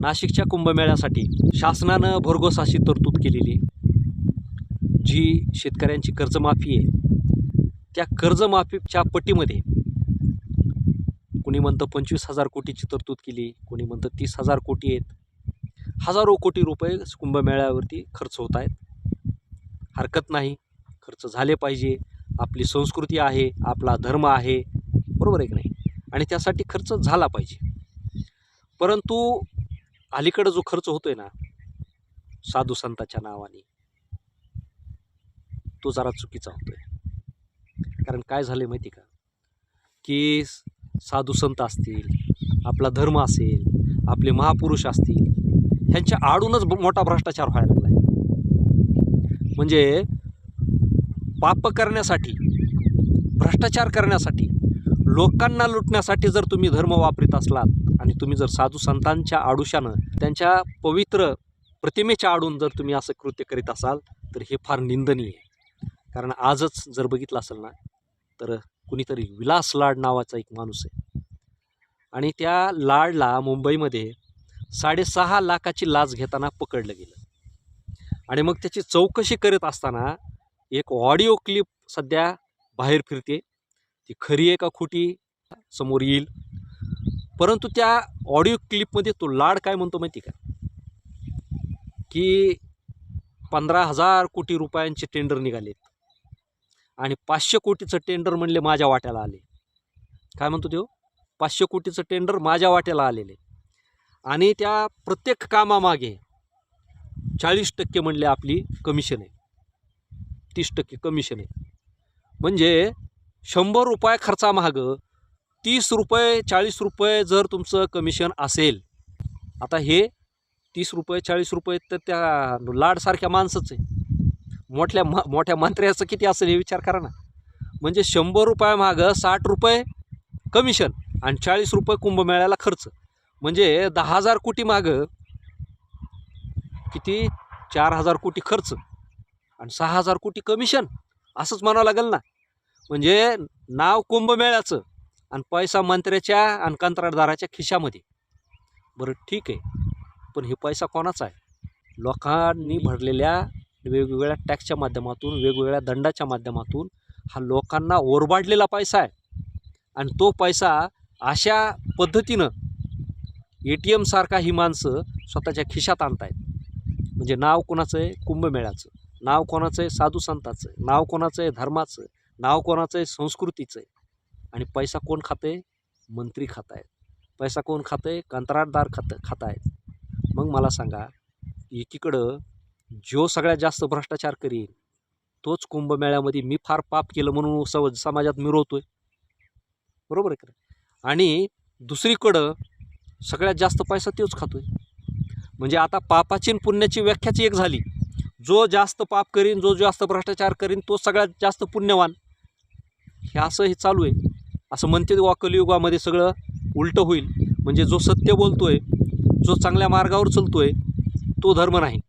नाशिकच्या कुंभमेळ्यासाठी शासनानं भरघोस अशी तरतूद केलेली आहे. जी शेतकऱ्यांची कर्जमाफी आहे त्या कर्जमाफीच्या पटीमध्ये कोणी म्हणतं 25,000 कोटीची तरतूद केली, कोणी म्हणतं 30,000 कोटी आहेत. हजारो कोटी रुपये कुंभमेळ्यावरती खर्च होत आहेत. हरकत नाही, खर्च झाले पाहिजे. आपली संस्कृती आहे, आपला धर्म आहे, बरोबर आहे की नाही, आणि त्यासाठी खर्च झाला पाहिजे. परंतु अलीकडं जो खर्च होतोय ना साधू संतांच्या नावाने, तो जरा चुकीचा होतोय. कारण काय झालं माहिती का, की साधू संत असतील, आपला धर्म असेल, आपले महापुरुष असतील, ह्यांच्या आडूनच मोठा भ्रष्टाचार व्हायला लागला आहे. म्हणजे पाप करण्यासाठी, भ्रष्टाचार करण्यासाठी, लोकांना लुटण्यासाठी जर तुम्ही धर्म वापरीत असलात आणि तुम्ही जर साधू संतांच्या आडुशानं, त्यांच्या पवित्र प्रतिमेच्या आडून जर तुम्ही असं कृत्य करीत असाल तर हे फार निंदनीय आहे. कारण आजच जर बघितलं असेल ना तर कुणीतरी विलास लाड नावाचा एक माणूस आहे आणि त्या लाडला मुंबईमध्ये 6.5 लाखाची लाच घेताना पकडलं गेलं. आणि मग त्याची चौकशी करत असताना एक ऑडिओ क्लिप सध्या बाहेर फिरते. ती खरी आहे का खोटी समोर येईल. परंतु त्या ऑडिओ क्लिपमध्ये तो लाड काय म्हणतो माहिती का, की 15,000 कोटी रुपयांचे टेंडर निघालेत आणि 500 कोटीचं टेंडर म्हणले माझ्या वाट्याला आले. काय म्हणतो तो, 500 कोटीचं टेंडर माझ्या वाट्याला आलेले आणि त्या प्रत्येक कामामागे 40% म्हणले आपली कमिशन आहे, 30% कमिशन आहे. म्हणजे 100 रुपये खर्चामागं 30 रुपये 40 रुपये जर तुमचं कमिशन असेल, आता हे 30 रुपये 40 रुपये तर त्या लाडसारख्या माणसाचं आहे. मोठ्या मंत्र्याचं किती असेल हे विचार करा ना. म्हणजे 100 रुपयामागं 60 रुपये कमिशन आणि 40 रुपये कुंभमेळ्याला खर्च, म्हणजे 10,000 कोटी मागं किती 4,000 कोटी खर्च आणि 6,000 कोटी कमिशन, असंच म्हणावं लागेल ना. म्हणजे नाव कुंभमेळ्याचं आणि पैसा मंत्र्याच्या आणि कंत्राटदाराच्या खिशामध्ये. बरं ठीक आहे, पण हे पैसा कोणाचा आहे? लोकांनी भरलेल्या वेगवेगळ्या टॅक्सच्या माध्यमातून, वेगवेगळ्या दंडाच्या माध्यमातून हा लोकांना ओरबाडलेला पैसा आहे. आणि तो पैसा अशा पद्धतीनं ATM सारखा ही माणसं स्वतःच्या खिशात आणतायत. म्हणजे नाव कोणाचं आहे? कुंभमेळ्याचं. नाव कोणाचं आहे? साधू संताचं. नाव कोणाचं आहे? धर्माचं. नाव कोणाचं आहे? संस्कृतीचं. आणि पैसा कोण खाते? मंत्री खात आहेत. पैसा कोण खाते? कंत्राटदार खात आहेत. मग मला सांगा, एकीकडं जो सगळ्यात जास्त भ्रष्टाचार करीन तोच कुंभमेळ्यामध्ये मी फार पाप केलं म्हणून समाजात मिरवतोय, बरोबर आहे का? आणि दुसरीकडं सगळ्यात जास्त पैसा तोच खातोय. म्हणजे आता पापाची आणि पुण्याची व्याख्याच एक झाली. जो जास्त पाप करीन, जो जास्त भ्रष्टाचार करीन तो सगळ्यात जास्त पुण्यवान. हे चालू आहे. असं म्हणते कलियुगामध्ये सगळं उलटं होईल. म्हणजे जो सत्य बोलतोय, जो चांगल्या मार्गावर चलतोय तो धर्म नाही,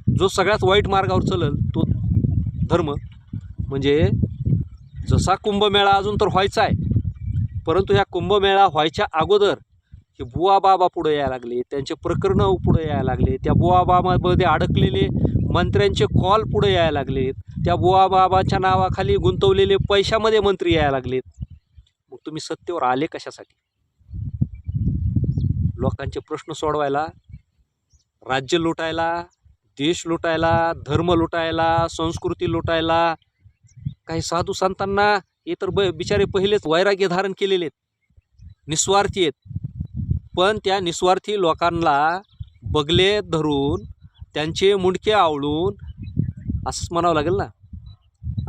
जो सगळ्यात वाईट मार्गावर चलल तो धर्म. म्हणजे जसा कुंभमेळा अजून तर व्हायचा आहे, परंतु ह्या कुंभमेळा व्हायच्या अगोदर हे बुवा बाबा पुढे यायला लागले, त्यांचे प्रकरणं पुढे यायला लागले, त्या बुवा बाबामध्ये अडकलेले मंत्र्यांचे कॉल पुढे यायला लागलेत, त्या बुवा बाबाच्या नावाखाली गुंतवलेले पैशामध्ये मंत्री यायला लागलेत. मग तुम्ही सत्तेवर आले कशासाठी? लोकांचे प्रश्न सोडवायला, राज्य लुटायला, देश लुटायला, धर्म लुटायला, संस्कृती लुटायला. काही साधू संतांना हे तर बिचारे पहिलेच वैराग्य धारण केलेले आहेत, निस्वार्थी आहेत. पण त्या निस्वार्थी लोकांना बगले धरून, त्यांचे मुंडके आवळून असंच म्हणावं लागेल ना.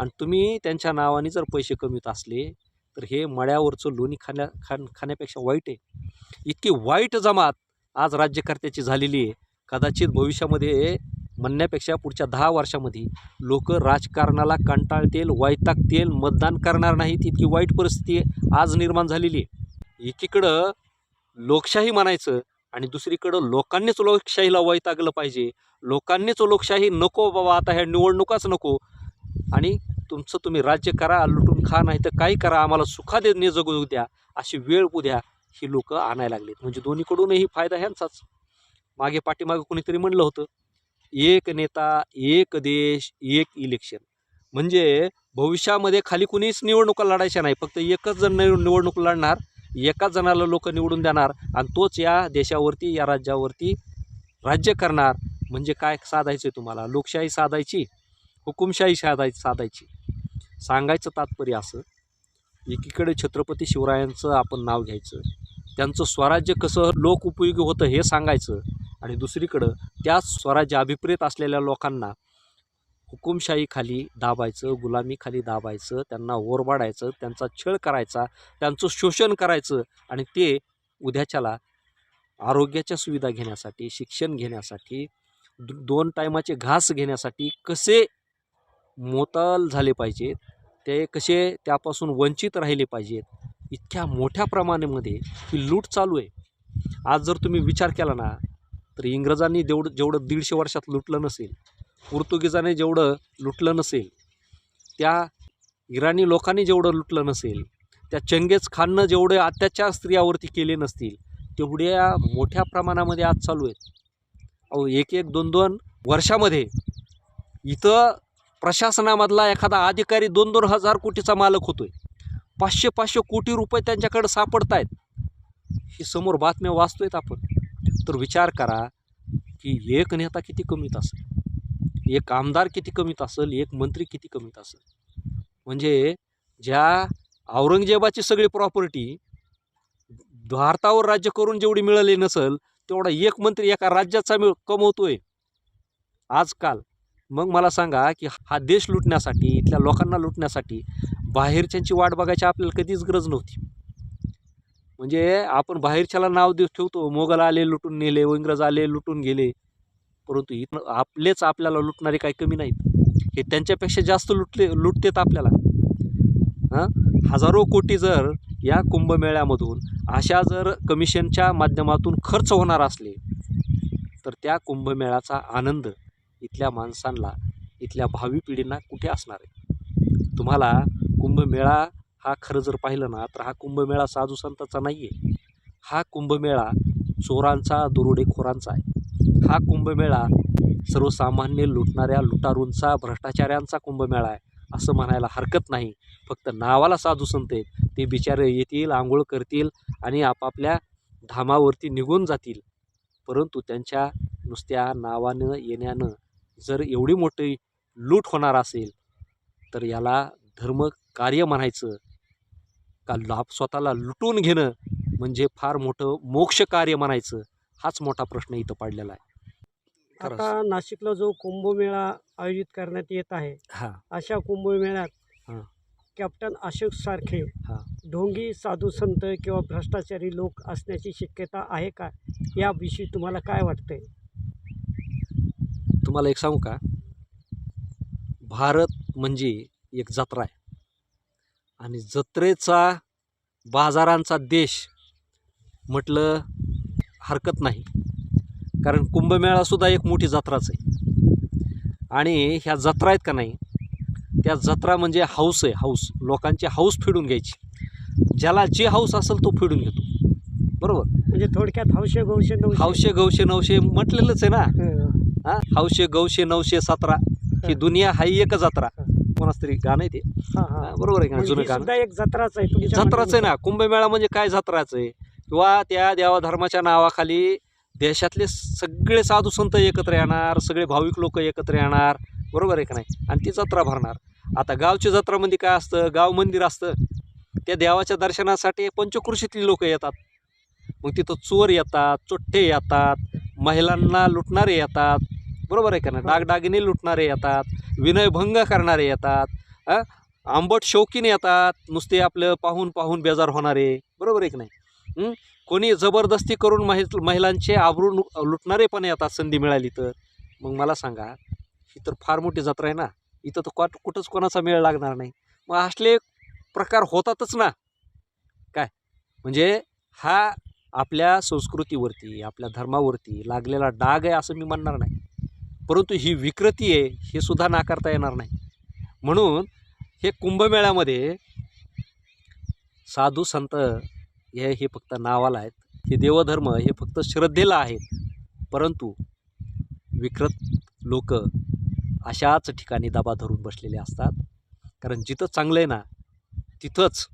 आणि तुम्ही त्यांच्या नावाने जर पैसे कमीत असले तर हे मळ्यावरचं लोणी खाण्यापेक्षा वाईट आहे. इतकी वाईट जमात आज राज्यकर्त्याची झालेली आहे. कदाचित भविष्यामध्ये म्हणण्यापेक्षा पुढच्या 10 वर्षामध्ये लोक राजकारणाला कंटाळतील, वैतागतील, मतदान करणार नाहीत. इतकी वाईट परिस्थिती आज निर्माण झालेली आहे. एकीकडं लोकशाही म्हणायचं आणि दुसरीकडं लोकांनीच लोकशाहीला वैतागलं पाहिजे. लोकांनीच लोकशाही नको बाबा, आता ह्या निवडणुकाच नको आणि तुमचं तुम्ही राज्य करा, लुटून खा, नाही तर काही करा, आम्हाला सुखाने जगू द्या, अशी वेळ उद्या ही लोक आणायला लागलीत. म्हणजे दोन्हीकडूनही फायदा ह्यांचाच. मागे पाठीमागे कोणीतरी म्हणलं होतं, एक नेता एक देश एक इलेक्शन. म्हणजे भविष्यामध्ये खाली कुणीच निवडणुका लढायच्या नाही, फक्त एकच जण निवडणूक लढणार, एकाच जणाला लोक निवडून देणार आणि तोच या देशावरती या राज्यावरती राज्य करणार. म्हणजे काय साधायचं तुम्हाला? लोकशाही साधायची, हुकुमशाही साधायची. सांगायचं तात्पर्य असं, एकीकडे छत्रपती शिवरायांचं आपण नाव घ्यायचं, त्यांचं स्वराज्य कसं लोक उपयोगी होतं हे सांगायचं, आणि दुसरीकडं त्याच स्वराज्य अभिप्रेत असलेल्या लोकांना हुकुमशाहीखाली दाबायचं, गुलामीखाली दाबायचं, त्यांना ओरबाडायचं, त्यांचा छळ करायचा, त्यांचं शोषण करायचं, आणि ते उद्याच्याला आरोग्याच्या सुविधा घेण्यासाठी, शिक्षण घेण्यासाठी, 2 टायमाचे घास घेण्यासाठी कसे मोताल झाले पाहिजेत, ते कसे त्यापासून वंचित राहिले पाहिजेत, इतक्या मोठ्या प्रमाणामध्ये ही लूट चालू आहे. आज जर तुम्ही विचार केला ना, तर इंग्रजांनी जेवढं 150 वर्षात लुटलं नसेल, पोर्तुगीजाने जेवढं लुटलं नसेल, त्या इराणी लोकांनी जेवढं लुटलं नसेल, त्या चंगेज खाननं जेवढे अत्याचार स्त्रियावरती केले नसतील, तेवढ्या मोठ्या प्रमाणामध्ये आज चालू आहेत. अहो 1-1, 2-2 वर्षामध्ये इथं प्रशासनामधला एखादा अधिकारी 2-2 हजार कोटीचा मालक होतोय, 500-500 कोटी रुपये त्यांच्याकडे सापडत आहेत. ही समोर बातम्या वाचतोयत आपण. तर विचार करा की एक नेता किती कमीत असेल, एक आमदार किती कमीत असेल, एक मंत्री किती कमीत असेल. म्हणजे ज्या औरंगजेबाची सगळी प्रॉपर्टी भारतावर राज्य करून जेवढी मिळाली नसेल, तेवढा एक मंत्री एका राज्याचा कमवतोय आजकाल. मग मला सांगा की हा देश लुटण्यासाठी, इथल्या लोकांना लुटण्यासाठी बाहेरच्यांची वाट बघायची आपल्याला कधीच गरज नव्हती. म्हणजे आपण बाहेरच्याला नाव ठेवतो, मोगल आले लुटून नेले, इंग्रज आले लुटून गेले, परंतु इथं आपलेच आपल्याला लुटणारे काही कमी नाहीत. हे त्यांच्यापेक्षा जास्त लुटतेत आपल्याला. हजारो कोटी जर या कुंभमेळ्यामधून अशा जर कमिशनच्या माध्यमातून खर्च होणार असले, तर त्या कुंभमेळ्याचा आनंद इथल्या माणसांना, इथल्या भावी पिढींना कुठे असणार आहे? तुम्हाला कुंभमेळा हा खरं जर पाहिलं ना, तर हा कुंभमेळा साधू संतांचा नाही आहे. हा कुंभमेळा चोरांचा, दरोडेखोरांचा आहे. हा कुंभमेळा सर्वसामान्य लुटणाऱ्या लुटारूंचा, भ्रष्टाचाऱ्यांचा कुंभमेळा आहे असं म्हणायला हरकत नाही. फक्त नावाला साधू संत आहेत, ते बिचारे येतील, आंघोळ करतील आणि आपापल्या धामावरती निघून जातील. परंतु त्यांच्या नुसत्या नावानं येण्यानं जर एवढी मोठी लूट होणार असेल, तर याला धर्मकार्य म्हणायचं का स्वतःला लुटून घेणं म्हणजे फार मोठं मोक्षकार्य म्हणायचं? हाच मोठा प्रश्न इथं पडलेला आहे. आता नाशिकला जो कुंभमेळा आयोजित करण्यात येत आहे, अशा कुंभमेळ्यात कॅप्टन अशोक सारखे ढोंगी साधू संत किंवा भ्रष्टाचारी लोक असण्याची शक्यता आहे का? याविषयी तुम्हाला काय वाटतंय? तुम्हाला एक सांगू का, भारत म्हणजे एक जत्रा आहे, आणि जत्रेचा, बाजारांचा देश म्हटलं हरकत नाही. कारण कुंभमेळासुद्धा एक मोठी जत्राच आहे. आणि ह्या जत्रा आहेत का नाही, त्या जत्रा म्हणजे हाऊस आहे, हाऊस. लोकांची हाऊस फेडून घ्यायची. ज्याला जे हाऊस असेल तो फेडून घेतो, बरोबर? म्हणजे थोडक्यात हौशे गौशे गौशे म्हटलेलंच आहे ना. हौशे गौशे 917 ही दुनिया हाही एक जत्रा. कोणाच तरी गाणं आहे ते, बरोबर आहे का? जुनं गाणं. एक जत्राच आहे, जत्राच आहे ना. कुंभमेळा म्हणजे काय? जत्राच आहे. किंवा त्या देवाधर्माच्या नावाखाली देशातले सगळे साधू संत एकत्र येणार, सगळे भाविक लोक एकत्र येणार, बरोबर आहे का नाही? आणि ती जत्रा भरणार. आता गावची जत्रामध्ये काय असतं? गाव मंदिर असतं, त्या देवाच्या दर्शनासाठी पंचक्रोशीतली लोक येतात. मग तिथं चोर येतात, चोट्टे येतात, महिलांना लुटणारे येतात, बरोबर आहे का नाही? दागदागिने लुटणारे येतात, विनयभंग करणारे येतात, आंबट शौकीन येतात, नुसते आपलं पाहून पाहून बेजार होणारे, बरोबर आहे की नाही? कोणी जबरदस्ती करून महिलांचे आबरू लुटणारे पण येतात संधी मिळाली तर. मग मला सांगा, ही तर फार मोठी जत्रा आहे ना, इथं तर कुठंच कोणाचा मेळ लागणार नाही. मग असले प्रकार होतातच ना. काय म्हणजे हा आपल्या संस्कृतीवरती, आपल्या धर्मावरती लागलेला डाग आहे असं मी म्हणणार नाही, परंतु ही विकृती आहे हे सुद्धा नाकारता येणार नाही. म्हणून हे कुंभमेळ्यामध्ये साधू संत हे फक्त नावाला आहेत, हे देवधर्म हे फक्त श्रद्धेला आहेत, परंतु विकृत लोक अशाच ठिकाणी दबा धरून बसलेले असतात. कारण जिथं चांगलं आहे ना तिथंच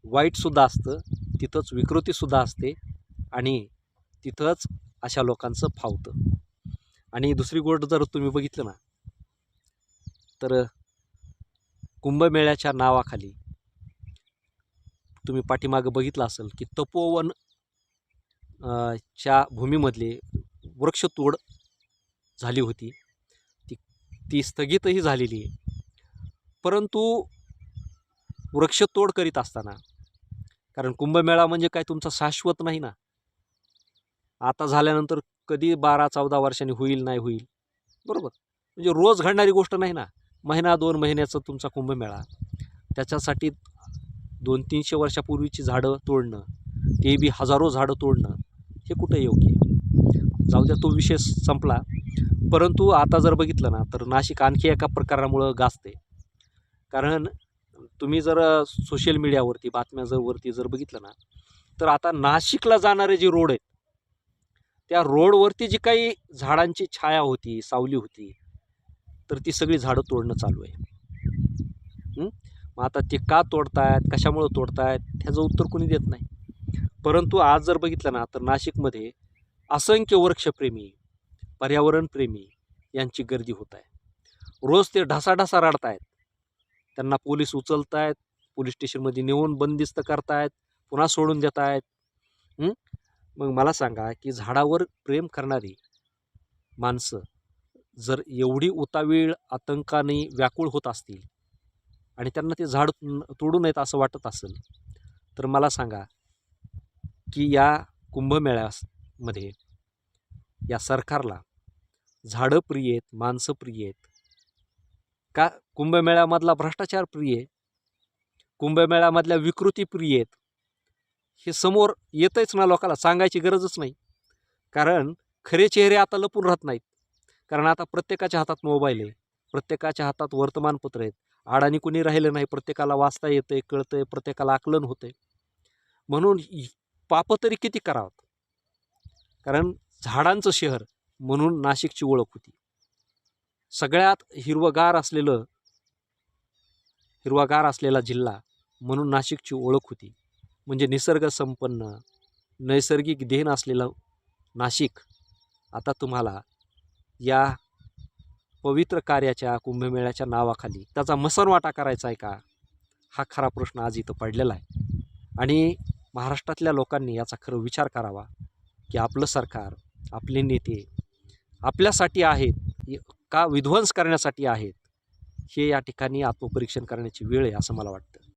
वाईटसुद्धा असतं, तिथंच विकृतीसुद्धा असते आणि तिथंच अशा लोकांचं फावतं. आणि दुसरी गोष्ट जर तुम्ही बघितलं ना तर कुंभमेळ्याच्या नावाखाली तुम्ही पाठीमागं बघितलं असेल की तपोवन च्या भूमीमधले वृक्षतोड झाली होती. ती स्थगितही झालेली आहे. परंतु वृक्षतोड करीत असताना, कारण कुंभमेळा म्हणजे काय तुमचा शाश्वत नाही ना, आता झाल्यानंतर कधी 12-14 वर्षांनी होईल नाही होईल, बरोबर, म्हणजे रोज घडणारी गोष्ट नाही ना. महिना 2 महिन्याचा तुमचा कुंभमेळा, त्याच्यासाठी 200-300 वर्षापूर्वीची झाडं तोडणं, ते बी हजारो झाडं तोडणं, हे कुठं योग्य आहे? जाऊ द्या, तो विषय संपला. परंतु आता जर बघितलं ना तर नाशिक आणखी एका प्रकारामुळं गाजते. कारण तुम्ही जर सोशल मीडियावरती बातम्या जर बघितलं ना तर आता नाशिकला जाणारे जे रोड आहेत त्या रोडवरती जी काही झाडांची छाया होती, सावली होती, तर ती सगळी झाडं तोडणं चालू आहे. मग आता ते का तोडतायत, कशामुळं तोडतायत, ह्याचं उत्तर कोणी देत नाही. परंतु आज जर बघितलं ना तर नाशिकमध्ये असंख्य वृक्षप्रेमी, पर्यावरणप्रेमी यांची गर्दी होत आहे. रोज ते ढासाढासा रडतायत, त्यांना पोलीस उचलत आहेत, पोलीस स्टेशनमध्ये नेऊन बंदिस्त करतायत, पुन्हा सोडून देत आहेत. मग मला सांगा की झाडावर प्रेम करणारी माणसं जर एवढी उतावीळ आतंकाने व्याकुळ होत असतील आणि त्यांना ते झाड तोडू नयेत असं वाटत असेल, तर मला सांगा की या कुंभमेळ्यामध्ये या सरकारला झाडं प्रिय आहेत, माणसं प्रिय आहेत का कुंभमेळ्यामधला भ्रष्टाचार प्रिय आहे, कुंभमेळ्यामधल्या विकृती प्रिय आहेत? हे समोर येतंच ना, लोकांना सांगायची गरजच नाही. कारण खरे चेहरे आता लपून राहत नाहीत. कारण आता प्रत्येकाच्या हातात मोबाईल आहे, प्रत्येकाच्या हातात वर्तमानपत्र आहेत, अडाणी कुणी राहिलं नाही, प्रत्येकाला वाचता येतंय, कळतंय, प्रत्येकाला आकलन होतंय. म्हणून पापं तरी किती करावं. कारण झाडांचं शहर म्हणून नाशिकची ओळख होती. सगळ्यात हिरवगार असलेला जिल्हा म्हणून नाशिकची ओळख होती. म्हणजे निसर्ग संपन्न, नैसर्गिक देण असलेलं नाशिक आता तुम्हाला या पवित्र कार्याच्या कुंभमेळ्याच्या नावाखाली त्याचा मसणवाटा करायचा आहे का? हा खरा प्रश्न आज इथं पडलेला आहे. आणि महाराष्ट्रातल्या लोकांनी याचा खरं विचार करावा की आपलं सरकार, आपले नेते आपल्यासाठी आहेत का विध्वंस करण्यासाठी आहेत, हे या ठिकाणी आत्मपरीक्षण करण्याची वेळ आहे असं मला वाटतं.